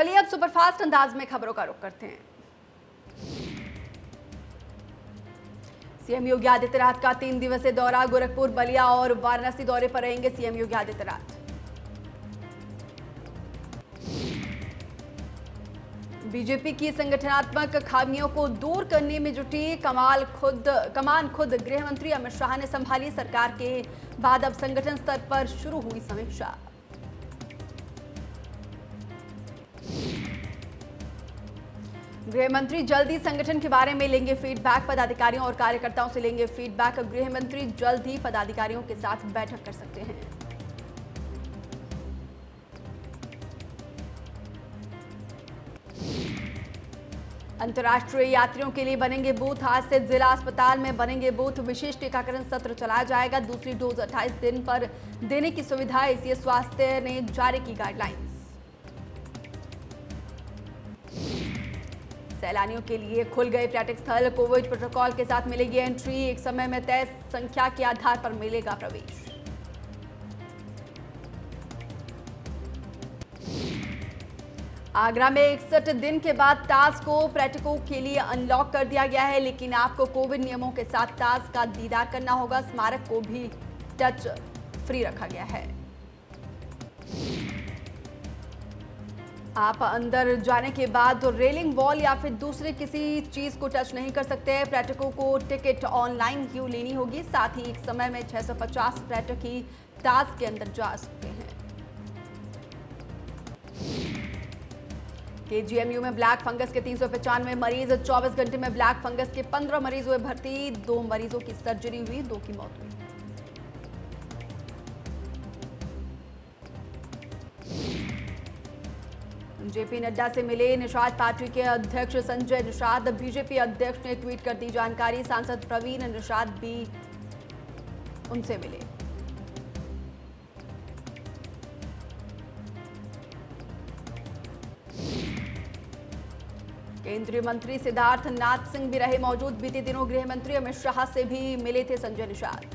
चलिए अब सुपरफास्ट अंदाज में खबरों का रुख करते हैं। सीएम योगी आदित्यनाथ का 3 दिवसीय दौरा, गोरखपुर, बलिया और वाराणसी दौरे पर रहेंगे सीएम योगी आदित्यनाथ। बीजेपी की संगठनात्मक खामियों को दूर करने में जुटी कमान खुद गृह मंत्री अमित शाह ने संभाली। सरकार के बाद अब संगठन स्तर पर शुरू हुई समीक्षा। गृह मंत्री जल्द ही संगठन के बारे में लेंगे फीडबैक, पदाधिकारियों और कार्यकर्ताओं से लेंगे फीडबैक। गृह मंत्री जल्द ही पदाधिकारियों के साथ बैठक कर सकते हैं। अंतर्राष्ट्रीय यात्रियों के लिए बनेंगे बूथ, आज से जिला अस्पताल में बनेंगे बूथ। विशेष टीकाकरण सत्र चलाया जाएगा। दूसरी डोज 28 दिन पर देने की सुविधा, एसीएस स्वास्थ्य ने जारी की गाइडलाइंस। सैलानियों के लिए खुल गए पर्यटक स्थल, कोविड प्रोटोकॉल के साथ मिलेगी एंट्री। एक समय में तय संख्या के आधार पर मिलेगा प्रवेश। आगरा में 61 दिन के बाद ताज को पर्यटकों के लिए अनलॉक कर दिया गया है, लेकिन आपको कोविड नियमों के साथ ताज का दीदार करना होगा। स्मारक को भी टच फ्री रखा गया है। आप अंदर जाने के बाद रेलिंग वॉल या फिर दूसरे किसी चीज को टच नहीं कर सकते। पर्यटकों को टिकट ऑनलाइन ही लेनी होगी। साथ ही एक समय में 650 पर्यटक ही ताज के अंदर जा सकते हैं। केजीएमयू में ब्लैक फंगस के 395 मरीज, 24 घंटे में ब्लैक फंगस के 15 मरीज हुए भर्ती। 2 मरीजों की सर्जरी हुई, 2 की मौत हुई। जेपी नड्डा से मिले निषाद पार्टी के अध्यक्ष संजय निषाद। बीजेपी अध्यक्ष ने ट्वीट कर दी जानकारी। सांसद प्रवीण निषाद भी उनसे मिले। केंद्रीय मंत्री सिद्धार्थ नाथ सिंह भी रहे मौजूद। बीते दिनों गृह मंत्री अमित शाह से भी मिले थे संजय निषाद।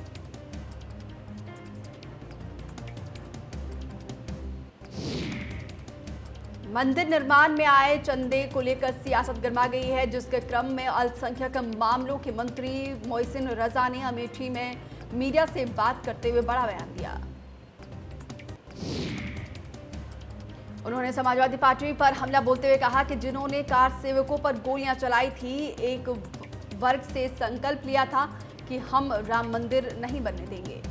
मंदिर निर्माण में आए चंदे को लेकर सियासत गर्मा गई है, जिसके क्रम में अल्पसंख्यक मामलों के मंत्री मोहसिन रजा ने अमेठी में मीडिया से बात करते हुए बड़ा बयान दिया। उन्होंने समाजवादी पार्टी पर हमला बोलते हुए कहा कि जिन्होंने कार सेवकों पर गोलियां चलाई थी, एक वर्ग से संकल्प लिया था कि हम राम मंदिर नहीं बनने देंगे।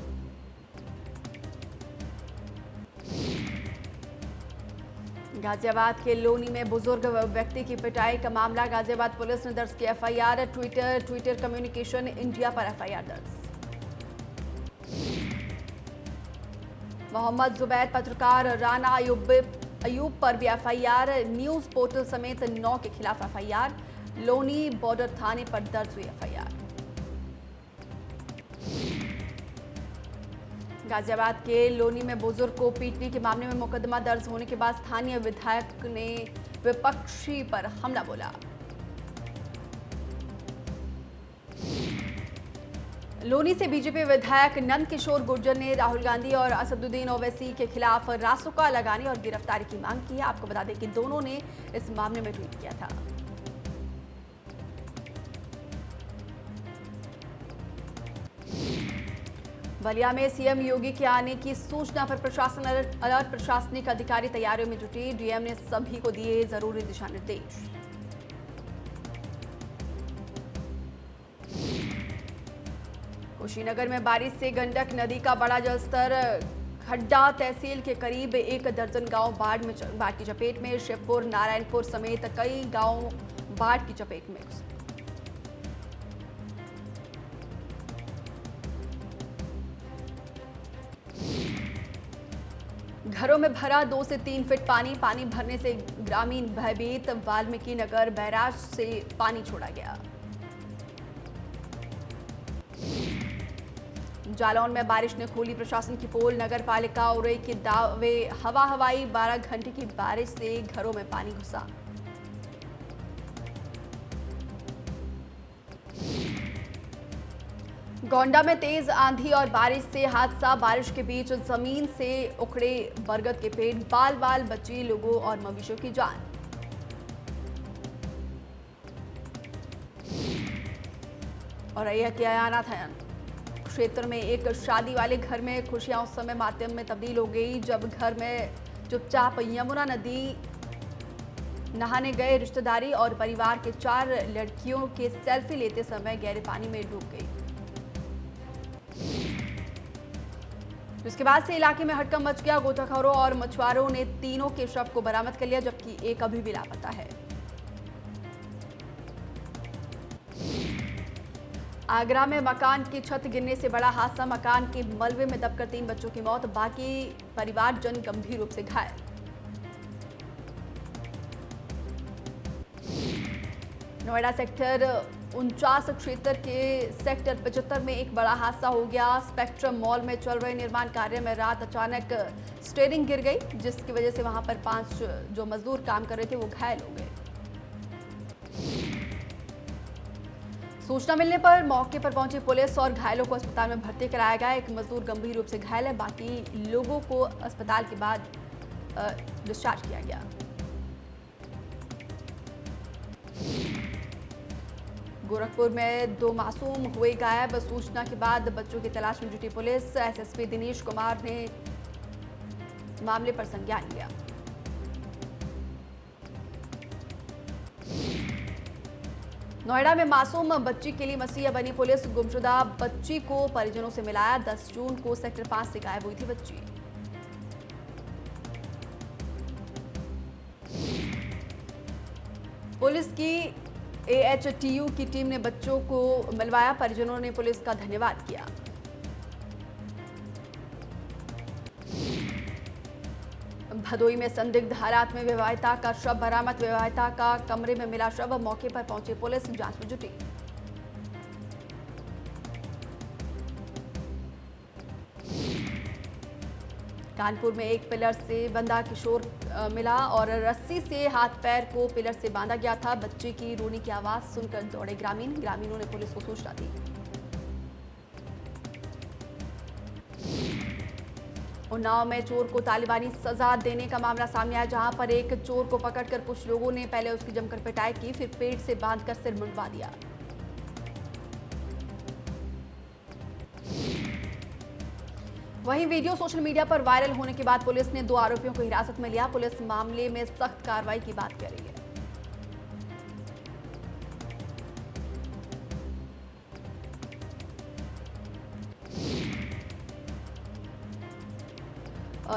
गाजियाबाद के लोनी में बुजुर्ग व्यक्ति की पिटाई का मामला, गाजियाबाद पुलिस ने दर्ज किया एफआईआर। ट्विटर कम्युनिकेशन इंडिया पर एफआईआर दर्ज। मोहम्मद जुबैर पत्रकार राना अयूब पर भी एफआईआर। न्यूज पोर्टल समेत 9 के खिलाफ एफआईआर। लोनी बॉर्डर थाने पर दर्ज हुई एफआईआर। गाजियाबाद के लोनी में बुजुर्ग को पीटने के मामले में मुकदमा दर्ज होने के बाद स्थानीय विधायक ने विपक्षी पर हमला बोला। लोनी से बीजेपी विधायक नंद किशोर गुर्जर ने राहुल गांधी और असदुद्दीन ओवैसी के खिलाफ रासुका लगाने और गिरफ्तारी की मांग की है। आपको बता दें कि दोनों ने इस मामले में ट्वीट किया था। बलिया में सीएम योगी के आने की सूचना पर प्रशासन अलर्ट। प्रशासनिक अधिकारी तैयारियों में जुटे। डीएम ने सभी को दिए जरूरी दिशा निर्देश। कुशीनगर में बारिश से गंडक नदी का बड़ा जलस्तर। खड्डा तहसील के करीब 1 दर्जन गांव बाढ़ की चपेट में। शिवपुर, नारायणपुर समेत कई गांव बाढ़ की चपेट में। घरों में भरा 2 से 3 फीट पानी भरने से ग्रामीण भयभीत। वाल्मीकि नगर बैराज से पानी छोड़ा गया। जालौन में बारिश ने खोली प्रशासन की पोल। नगर पालिका उड़े के दावे हवाई 12 घंटे की बारिश से घरों में पानी घुसा। गोंडा में तेज आंधी और बारिश से हादसा। बारिश के बीच जमीन से उखड़े बरगद के पेड़, बाल बाल बची लोगों और मवेशियों की जान। और यह क्या आना था क्षेत्र में एक शादी वाले घर में खुशियां उस समय मातम में तब्दील हो गई जब घर में चुपचाप यमुना नदी नहाने गए रिश्तेदारी और परिवार के 4 लड़कियों के सेल्फी लेते समय गहरे पानी में डूब गई। जिसके बाद से इलाके में हड़कंप मच गया। गोताखोरों और मछुआरों ने तीनों के शव को बरामद कर लिया जबकि एक अभी भी लापता है। आगरा में मकान की छत गिरने से बड़ा हादसा। मकान के मलबे में दबकर 3 बच्चों की मौत, बाकी परिवारजन गंभीर रूप से घायल। नोएडा सेक्टर 49 क्षेत्र के सेक्टर 75 में एक बड़ा हादसा हो गया। स्पेक्ट्रम मॉल में चल रहे निर्माण कार्य में रात अचानक स्टेयरिंग गिर गई जिसकी वजह से वहां पर 5 जो मजदूर काम कर रहे थे वो घायल हो गए। सूचना मिलने पर मौके पर पहुंची पुलिस और घायलों को अस्पताल में भर्ती कराया गया। एक मजदूर गंभीर रूप से घायल है, बाकी लोगों को अस्पताल के बाद डिस्चार्ज किया गया। गोरखपुर में 2 मासूम हुए गायब। सूचना के बाद बच्चों की तलाश में जुटी पुलिस। एसएसपी दिनेश कुमार ने मामले पर संज्ञान लिया। नोएडा में मासूम बच्ची के लिए मसीहा बनी पुलिस। गुमशुदा बच्ची को परिजनों से मिलाया। 10 जून को सेक्टर 5 से गायब हुई थी बच्ची। पुलिस की AHTU की टीम ने बच्चों को मिलवाया। परिजनों ने पुलिस का धन्यवाद किया। भदोई में संदिग्ध हालात में विवाहिता का शव बरामद। विवाहिता का कमरे में मिला शव। मौके पर पहुंची पुलिस जांच में जुटी। कानपुर में एक पिलर से बंधा किशोर मिला और रस्सी से हाथ पैर को पिलर से बांधा गया था। बच्चे की रोने की आवाज सुनकर दौड़े ग्रामीणों ने पुलिस को सूचना दी। उन्नाव में चोर को तालिबानी सजा देने का मामला सामने आया जहां पर एक चोर को पकड़कर कुछ लोगों ने पहले उसकी जमकर पिटाई की, फिर पेट से बांधकर सिर मुंडवा दिया। वहीं वीडियो सोशल मीडिया पर वायरल होने के बाद पुलिस ने 2 आरोपियों को हिरासत में लिया। पुलिस मामले में सख्त कार्रवाई की बात कर रही है।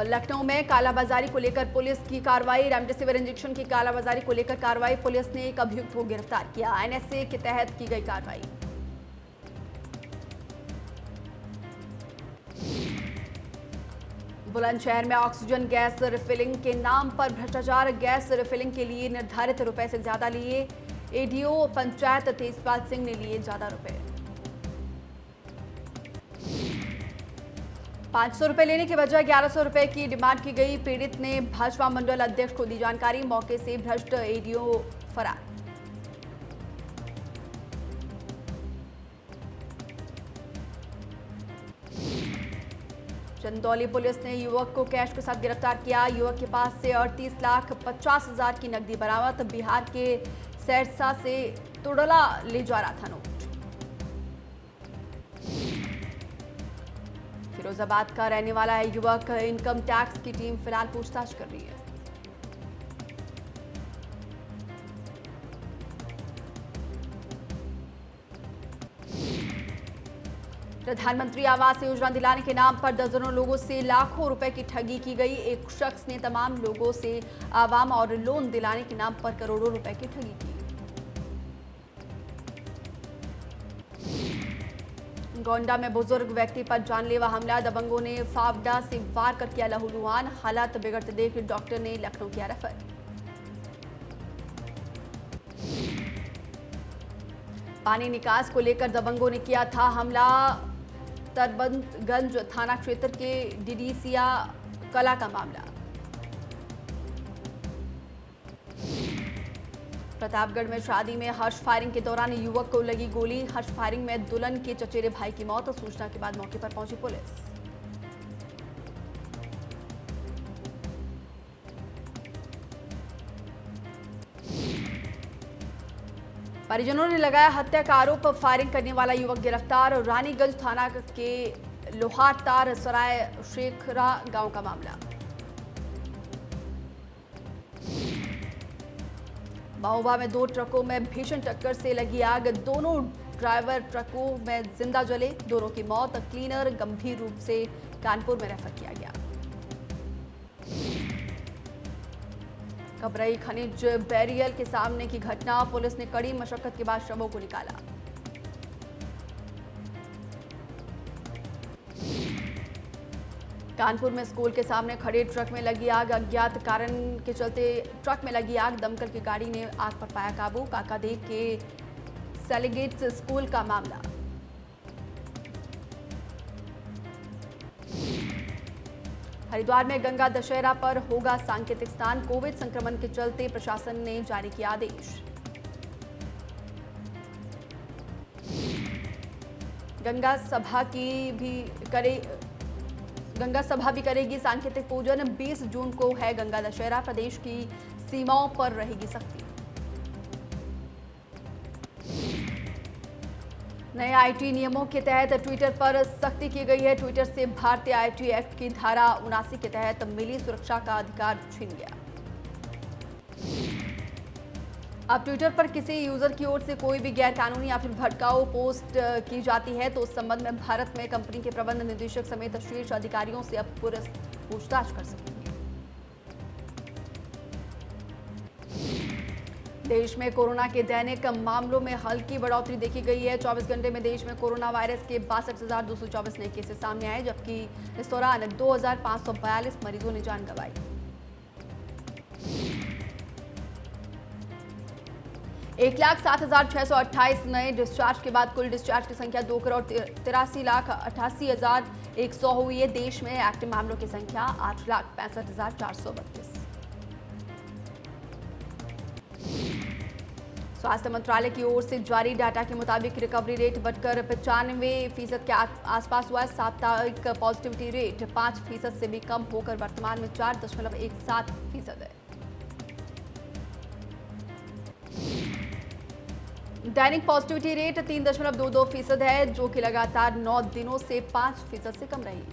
लखनऊ में कालाबाजारी को लेकर पुलिस की कार्रवाई। रेमडेसिविर इंजेक्शन की कालाबाजारी को लेकर कार्रवाई। पुलिस ने एक अभियुक्त को गिरफ्तार किया। NSA के तहत की गई कार्रवाई। बुलंदशहर में ऑक्सीजन गैस रिफिलिंग के नाम पर भ्रष्टाचार। गैस रिफिलिंग के लिए निर्धारित रुपए से ज्यादा लिए। ADO पंचायत तेजपाल सिंह ने लिए ज्यादा रुपए। 500 रुपए लेने के बजाय 1100 रुपए की डिमांड की गई। पीड़ित ने भाजपा मंडल अध्यक्ष को दी जानकारी। मौके से भ्रष्ट ADO फरार। चंदौली पुलिस ने युवक को कैश के साथ गिरफ्तार किया। युवक के पास से 38,50,000 की नकदी बरामद। बिहार के सैरसा से तुड़ला ले जा रहा था नोट। फिरोजाबाद का रहने वाला है युवक। इनकम टैक्स की टीम फिलहाल पूछताछ कर रही है। प्रधानमंत्री आवास योजना दिलाने के नाम पर दर्जनों लोगों से लाखों रुपए की ठगी की गई। एक शख्स ने तमाम लोगों से आवाम और लोन दिलाने के नाम पर करोड़ों रुपए की ठगी की। गोंडा में बुजुर्ग व्यक्ति पर जानलेवा हमला। दबंगों ने फावड़ा से वार कर किया लहूलुहान। हालात बिगड़ते देख डॉक्टर ने लखनऊ किया रेफर। पानी निकास को लेकर दबंगों ने किया था हमला। तरबंदगंज थाना क्षेत्र के डिडीसिया कला का मामला। प्रतापगढ़ में शादी में हर्ष फायरिंग के दौरान युवक को लगी गोली। हर्ष फायरिंग में दुल्हन के चचेरे भाई की मौत। सूचना के बाद मौके पर पहुंची पुलिस। परिजनों ने लगाया हत्या का आरोप। फायरिंग करने वाला युवक गिरफ्तार। रानीगंज थाना के लोहारतार सराय शेखरा गांव का मामला। महोबा में 2 ट्रकों में भीषण टक्कर से लगी आग। दोनों ड्राइवर ट्रकों में जिंदा जले। दोनों की मौत। क्लीनर गंभीर रूप से कानपुर में रेफर किया गया। कबरई खनिज बैरियल के सामने की घटना। पुलिस ने कड़ी मशक्कत के बाद शवों को निकाला। कानपुर में स्कूल के सामने खड़े ट्रक में लगी आग। अज्ञात कारण के चलते ट्रक में लगी आग। दमकल की गाड़ी ने आग पर पाया काबू। काकादेव के सेलिगेट्स स्कूल का मामला। हरिद्वार में गंगा दशहरा पर होगा सांकेतिक स्नान। कोविड संक्रमण के चलते प्रशासन ने जारी किया आदेश। गंगा सभा भी करेगी सांकेतिक पूजन। 20 जून को है गंगा दशहरा। प्रदेश की सीमाओं पर रहेगी सख्ती। नए आईटी नियमों के तहत ट्विटर पर सख्ती की गई है। ट्विटर से भारतीय आईटी एक्ट की धारा 79 के तहत मिली सुरक्षा का अधिकार छीन गया। अब ट्विटर पर किसी यूजर की ओर से कोई भी गैरकानूनी या फिर भड़काऊ पोस्ट की जाती है तो उस संबंध में भारत में कंपनी के प्रबंध निदेशक समेत शीर्ष अधिकारियों से अब पुलिस पूछताछ कर सकेगी। देश में कोरोना के दैनिक मामलों में हल्की बढ़ोतरी देखी गई है। 24 घंटे में देश में कोरोना वायरस के 62,224 नए केसेस सामने आए, जबकि इस दौरान 2,542 मरीजों ने जान गंवाई। एक 1,07,628 नए डिस्चार्ज के बाद कुल डिस्चार्ज की संख्या 2,83,88,100 हुई है। देश में एक्टिव मामलों की संख्या 8,65,432। स्वास्थ्य मंत्रालय की ओर से जारी डाटा के मुताबिक रिकवरी रेट बढ़कर 95% के आसपास हुआ है। साप्ताहिक पॉजिटिविटी रेट 5% से भी कम होकर वर्तमान में 4.17% है। दैनिक पॉजिटिविटी रेट 3.22% है, जो कि लगातार 9 दिनों से 5% से कम रही।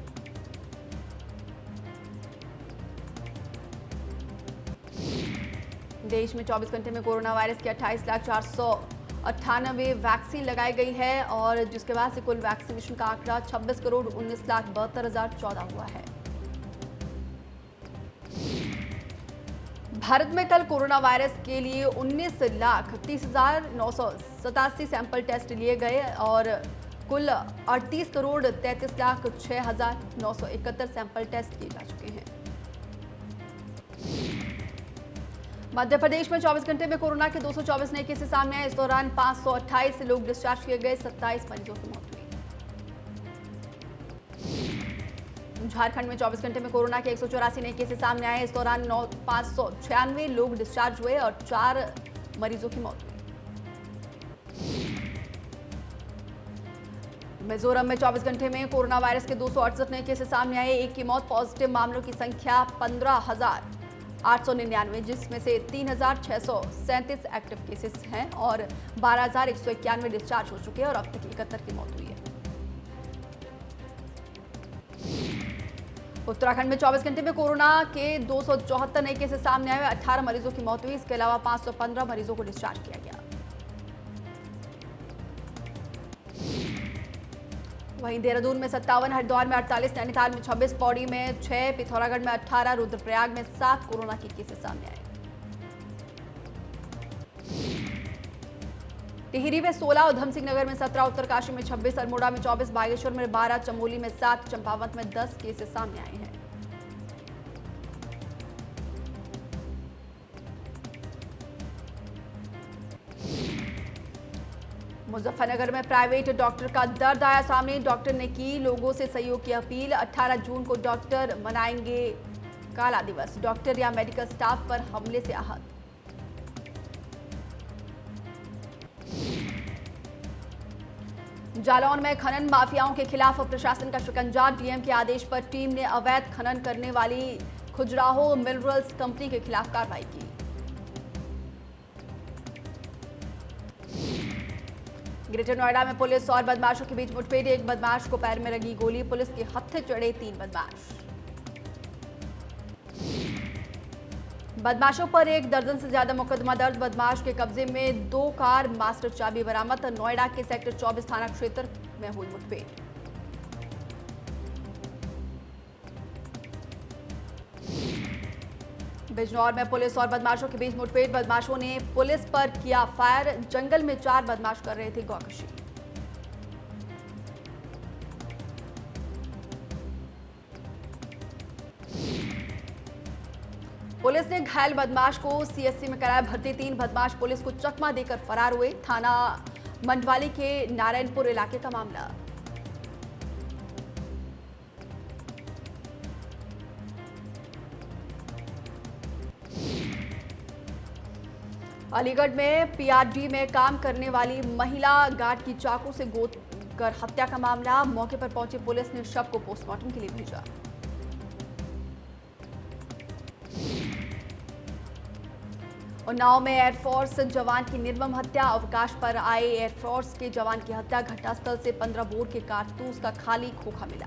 देश में 24 घंटे में कोरोना वायरस की 28,498 वैक्सीन लगाई गई है और जिसके बाद से कुल वैक्सीनेशन का आंकड़ा 26,19,72,014 हुआ है। भारत में कल कोरोना वायरस के लिए 19,30,987 सैंपल टेस्ट लिए गए और कुल 38,33,06,971 सैंपल टेस्ट किए जा चुके हैं। मध्य प्रदेश में 24 घंटे में कोरोना के 224 नए केसेस सामने आए। इस दौरान 528 लोग डिस्चार्ज किए गए। 27 मरीजों की मौत हुई। झारखंड में 24 घंटे में कोरोना के 184 नए केसेस सामने आए। इस दौरान 596 लोग डिस्चार्ज हुए और 4 मरीजों की मौत हुई। मिजोरम में 24 घंटे में कोरोना वायरस के 268 नए केसेस सामने आए। एक की मौत। पॉजिटिव मामलों की संख्या 15,899, जिसमें से 3,637 एक्टिव केसेस हैं और 12,191 डिस्चार्ज हो चुके हैं और अब तक 71 की मौत हुई है। उत्तराखंड में 24 घंटे में कोरोना के 274 नए केसेस सामने आए। 18 मरीजों की मौत हुई। इसके अलावा 515 मरीजों को डिस्चार्ज किया गया। वहीं देहरादून में 57, हरिद्वार में 48, नैनीताल में 26, पौड़ी में 6, पिथौरागढ़ में 18, रुद्रप्रयाग में 7 कोरोना के केसेस सामने आए। टिहरी में 16, उधम सिंह नगर में 17, उत्तरकाशी में 26, अल्मोड़ा में 24, बागेश्वर में 12, चमोली में 7, चंपावत में 10 केसेस सामने आए हैं। मुजफ्फरनगर में प्राइवेट डॉक्टर का दर्द आया सामने। डॉक्टर ने की लोगों से सहयोग की अपील। 18 जून को डॉक्टर मनाएंगे काला दिवस। डॉक्टर या मेडिकल स्टाफ पर हमले से आहत। जालौन में खनन माफियाओं के खिलाफ प्रशासन का शिकंजा। डीएम के आदेश पर टीम ने अवैध खनन करने वाली खुजराहो मिनरल्स कंपनी के खिलाफ कार्रवाई की। ग्रेटर नोएडा में पुलिस और बदमाशों के बीच मुठभेड़। एक बदमाश को पैर में लगी गोली। पुलिस के हत्थे चढ़े 3 बदमाश। बदमाशों पर 1 दर्जन से ज्यादा मुकदमा दर्ज। बदमाश के कब्जे में 2 कार मास्टर चाबी बरामद। नोएडा के सेक्टर 24 थाना क्षेत्र में हुई मुठभेड़। बिजनौर में पुलिस और बदमाशों के बीच मुठभेड़। बदमाशों ने पुलिस पर किया फायर। जंगल में 4 बदमाश कर रहे थे गौकशी। पुलिस ने घायल बदमाश को सीएससी में कराया भर्ती। 3 बदमाश पुलिस को चकमा देकर फरार हुए। थाना मंडवाली के नारायणपुर इलाके का मामला। अलीगढ़ में पीआरडी में काम करने वाली महिला गार्ड की चाकू से गोद कर हत्या का मामला। मौके पर पहुंची पुलिस ने शव को पोस्टमार्टम के लिए भेजा। उन्नाव में एयरफोर्स जवान की निर्मम हत्या। अवकाश पर आए एयरफोर्स के जवान की हत्या। घटनास्थल से 15 बोर के कारतूस का खाली खोखा मिला।